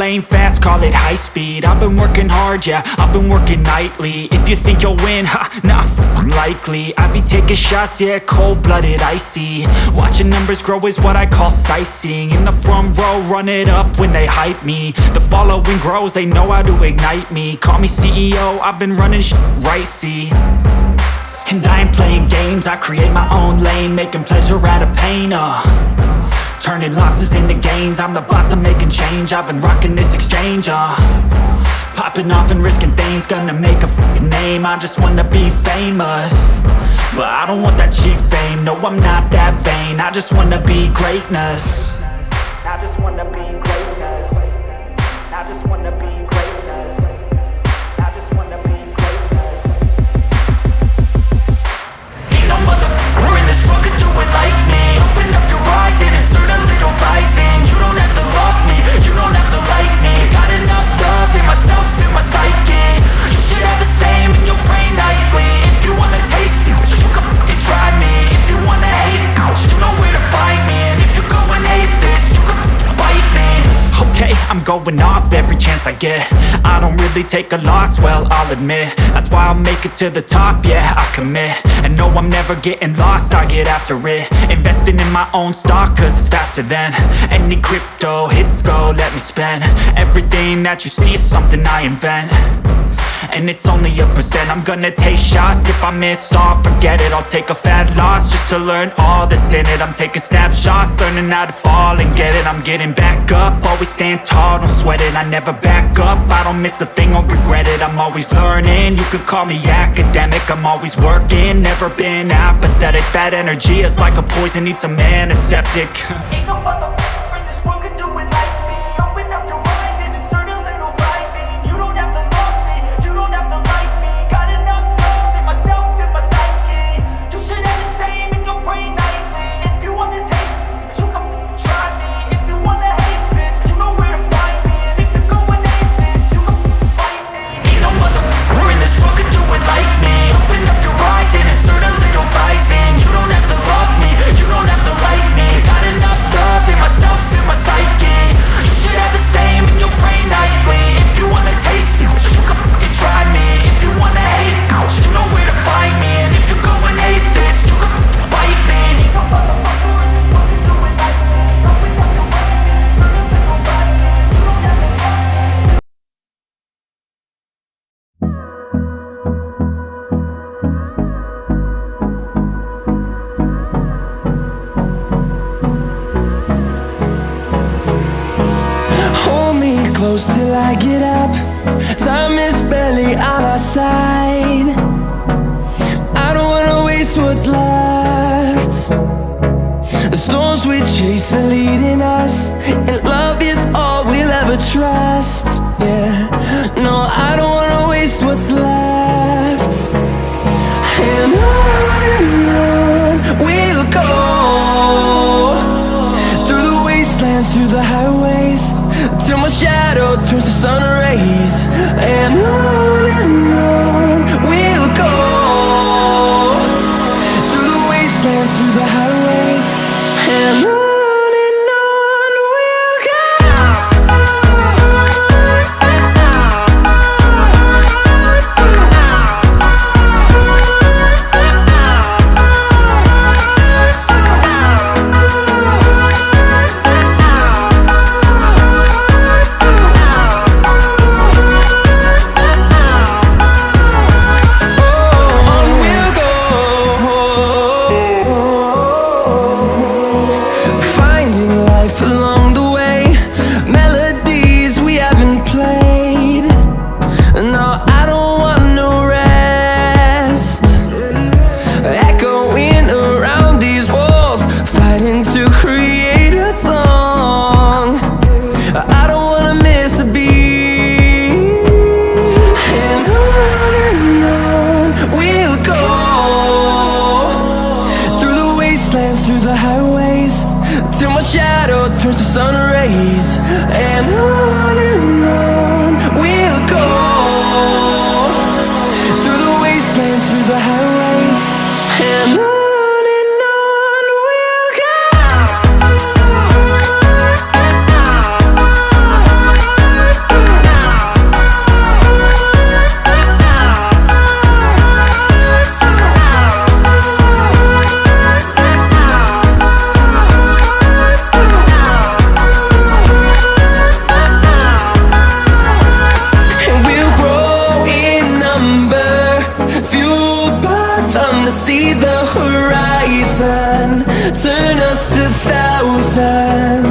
lane fast, call it high speed. I've been working hard, yeah, I've been working nightly. If you think you'll win, ha, not likely. I be taking shots, yeah, cold-blooded, icy. Watching numbers grow is what I call sightseeing. In the front row, run it up when they hype me. The following grows, they know how to ignite me. Call me CEO, I've been running right, see. And I ain't playing games, I create my own lane, making pleasure out of pain, turning losses into gains. I'm the boss, I'm making change. I've been rocking this exchange, popping off and risking things. Gonna make a f***ing name. I just wanna be famous, but I don't want that cheap fame. No, I'm not that vain. I just wanna be greatness. I just wanna be greatness. I just wanna be greatness. I just wanna be greatness. Ain't no motherfucker in this world could do it like me. Open up your eyes and insert a little rising. You don't have to love me, you don't have to like me. Got enough love in myself, in my psyche. You should have the same in your brain nightly. If you wanna taste me, you can fucking try me. If you wanna hate me, you know where to find me. And if you go and hate this, you can fucking bite me. Okay, I'm going off every chance I get. I don't really take a loss, well, I'll admit. That's why I'll make it to the top, yeah, I commit. And no, I'm never getting lost, I get after it. Investing in my own stock, cause it's faster than any crypto hits go, let me spend. Everything that you see is something I invent, and it's only a percent. I'm gonna take shots, if I miss all, forget it. I'll take a fat loss just to learn all that's in it. I'm taking snapshots, learning how to fall and get it. I'm getting back up, always stand tall, don't sweat it. I never back up, I don't miss a thing or regret it. I'm always learning, you could call me academic. I'm always working, never been apathetic. That energy is like a poison, needs some antiseptic. Ain't no motherfucker in this world could do it like me. Open up your eyes and insert a little rising. You don't have to love me, you don't have to like me. Got enough love in myself, in my psyche. You should have the same in your brain nightly. If you wanna taste me, you can try me. If you wanna hate bitch, you know where to find me. And if you go and hate this, you can fight me. Ain't no motherfucker in this world could do it like me. Open up your eyes and insert a little rising. You don't have to love me, you don't have to like me. Got enough love in myself, in my psyche. You should have the same in your brain nightly. If you wanna taste me, you can fucking try me. If you wanna hate me, you know where to find me. And if you go and hate this, you can fucking bite me. Ain't no motherfucker in this world can do it like me. Open up your eyes and insert a little rising. You don't have to love me. Hold me close till I get up. Time is barely on our side. I don't wanna waste what's left. The storms we chase are leading us, and love is all we'll ever trust. Yeah, no, I don't wanna waste what's left. And on we'll go, through the wastelands, through the highways, till my shadow turns to sun rays. And on we'll go, through the wastelands, through the highways. And on we'll go. sun.